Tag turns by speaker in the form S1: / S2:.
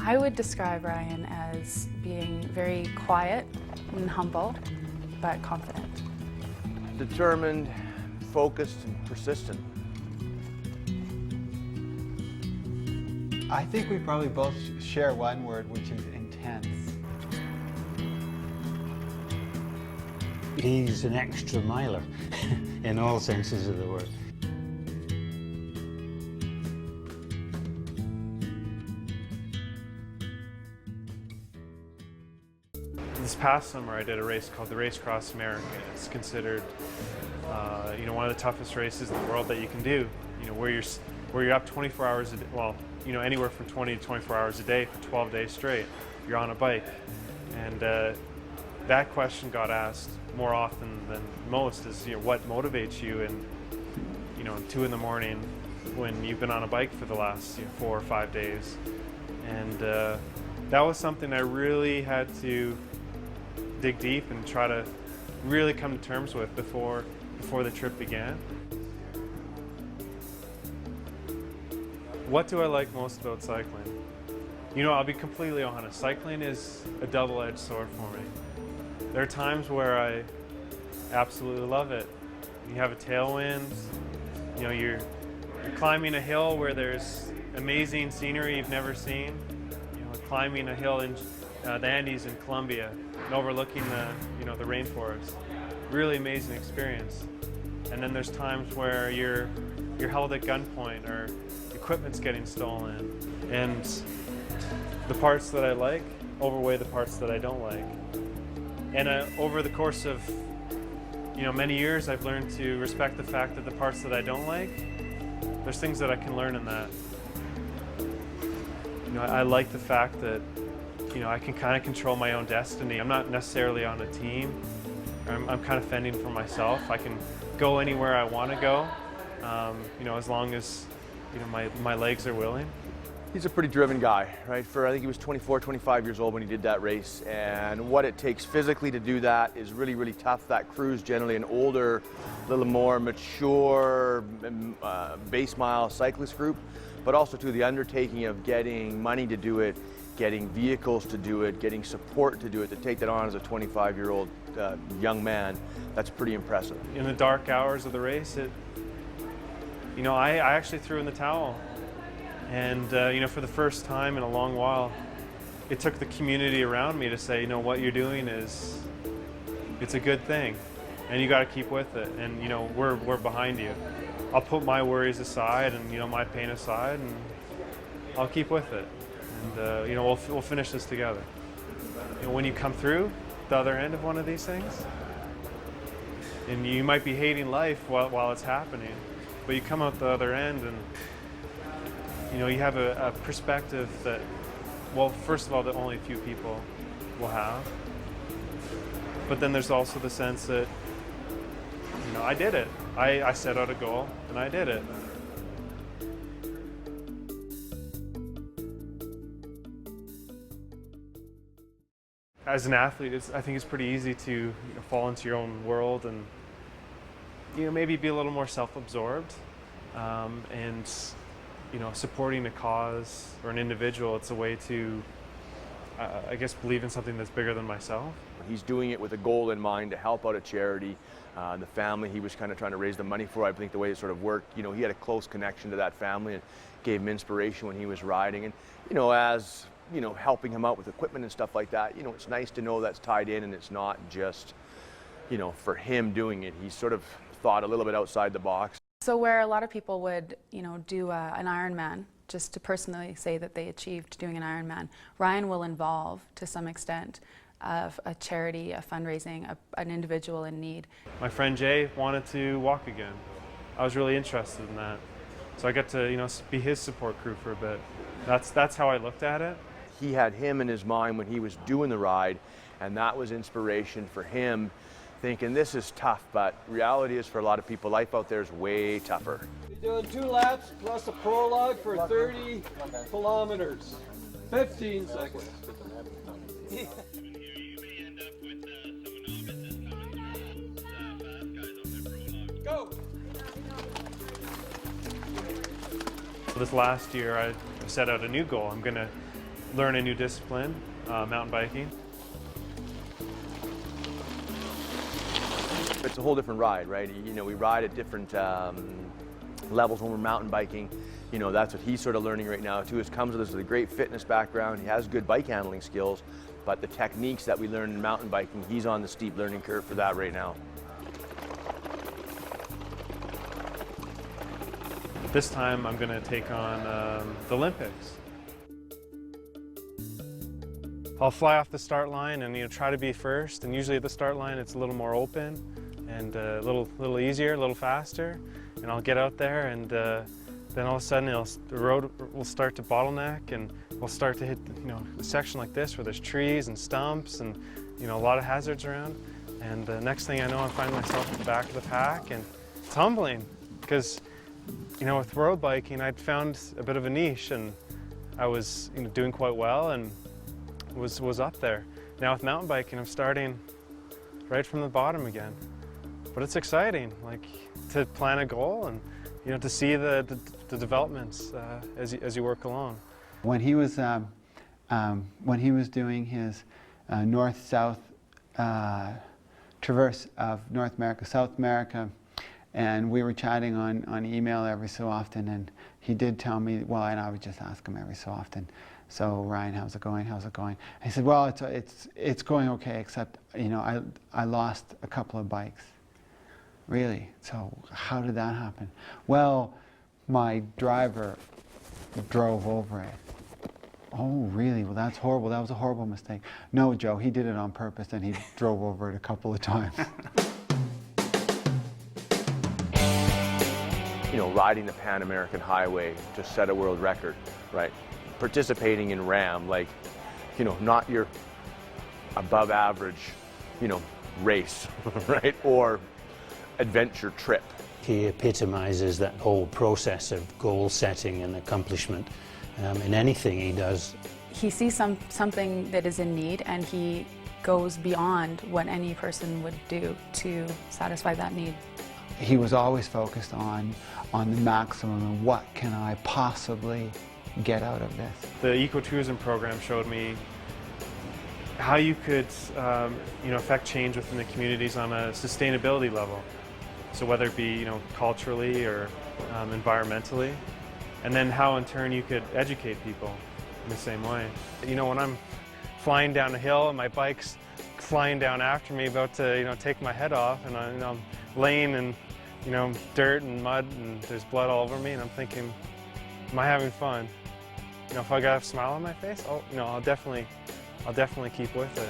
S1: I would describe Ryan as being very quiet and humble, but confident.
S2: Determined, focused, and persistent.
S3: I think we probably both share one word, which is intense.
S4: He's an extra miler in all senses of the word.
S5: This past summer I did a race called the Race Cross America. It's considered one of the toughest races in the world that you can do. Where you're up 24 hours a day, well, anywhere from 20 to 24 hours a day for 12 days straight. You're on a bike. And that question got asked more often than most is, what motivates you in 2 in the morning when you've been on a bike for the last 4 or 5 days. And that was something I really had to dig deep and try to really come to terms with before the trip began. What do I like most about cycling? I'll be completely honest, cycling is a double-edged sword for me. There are times where I absolutely love it. You have a tailwind, you're climbing a hill where there's amazing scenery you've never seen. Climbing a hill in the Andes in Colombia and overlooking the rainforest. Really amazing experience. And then there's times where you're held at gunpoint or equipment's getting stolen, and the parts that I like overweigh the parts that I don't like. And over the course of many years, I've learned to respect the fact that the parts that I don't like, there's things that I can learn in that. I like the fact that I can kind of control my own destiny. I'm not necessarily on a team. I'm kind of fending for myself. I can go anywhere I want to go, as long as my legs are willing.
S2: He's a pretty driven guy, right? I think he was 24, 25 years old when he did that race, and what it takes physically to do that is really, really tough. That crew's generally an older, little more mature base mile cyclist group, but also to the undertaking of getting money to do it, getting vehicles to do it, getting support to do it, to take that on as a 25-year-old young man, that's pretty impressive.
S5: In the dark hours of the race, I actually threw in the towel. And for the first time in a long while, it took the community around me to say, what you're doing it's a good thing, and you got to keep with it. And we're behind you. I'll put my worries aside and my pain aside, and I'll keep with it. And we'll finish this together. When you come through the other end of one of these things, and you might be hating life while it's happening, but you come out the other end and you have a perspective that, well, first of all, that only a few people will have. But then there's also the sense that, I did it. I set out a goal, and I did it. As an athlete, I think it's pretty easy to fall into your own world and maybe be a little more self-absorbed, and supporting a cause or an individual, it's a way to, I guess, believe in something that's bigger than myself.
S2: He's doing it with a goal in mind to help out a charity. The family he was kind of trying to raise the money for, I think the way it sort of worked, he had a close connection to that family and gave him inspiration when he was riding. And, as, helping him out with equipment and stuff like that, it's nice to know that's tied in and it's not just, for him doing it. He sort of thought a little bit outside the box.
S1: So where a lot of people would, do an Ironman, just to personally say that they achieved doing an Ironman, Ryan will involve, to some extent, a charity, a fundraising, an individual in need.
S5: My friend Jay wanted to walk again. I was really interested in that. So I got to, be his support crew for a bit. That's how I looked at it.
S2: He had him in his mind when he was doing the ride, and that was inspiration for him, thinking this is tough, but reality is for a lot of people, life out there is way tougher.
S6: You're doing 2 laps plus a prologue for 30 kilometers. 15 seconds. Go!
S5: This last year, I set out a new goal. I'm going to learn a new discipline, mountain biking.
S2: It's a whole different ride, right? You know, we ride at different levels when we're mountain biking. You know, that's what he's sort of learning right now too. He comes with us with a great fitness background. He has good bike handling skills, but the techniques that we learn in mountain biking, he's on the steep learning curve for that right now.
S5: This time I'm going to take on the Olympics. I'll fly off the start line and try to be first, and usually at the start line it's a little more open and a little easier, a little faster, and I'll get out there, and then all of a sudden the road will start to bottleneck, and we'll start to hit a section like this where there's trees and stumps and a lot of hazards around, and the next thing I know I'm finding myself at the back of the pack, and it's humbling because with road biking I'd found a bit of a niche, and I was doing quite well and was up there. Now with mountain biking I'm starting right from the bottom again, but it's exciting, like to plan a goal and to see the developments as you work along.
S3: When he was doing his north-south traverse of North America, South America, and we were chatting on email every so often, and he did tell me, well, and I would just ask him every so often, so Ryan, how's it going? How's it going? He said, well, it's going okay, except I lost a couple of bikes. Really? So how did that happen? Well, my driver drove over it. Oh, really? Well, that's horrible. That was a horrible mistake. No, Joe, he did it on purpose, and he drove over it a couple of times.
S2: Riding the Pan American Highway to set a world record, right? Participating in RAM, like, not your above average, race, right? Or adventure trip.
S4: He epitomizes that whole process of goal setting and accomplishment in anything he does.
S1: He sees something that is in need, and he goes beyond what any person would do to satisfy that need.
S3: He was always focused on the maximum and what can I possibly get out of this.
S5: The ecotourism program showed me how you could affect change within the communities on a sustainability level. So whether it be culturally or environmentally, and then how in turn you could educate people in the same way. When I'm flying down a hill and my bike's flying down after me, about to take my head off, and I'm laying in dirt and mud and there's blood all over me, and I'm thinking, am I having fun? If I got a smile on my face, I'll definitely keep with it.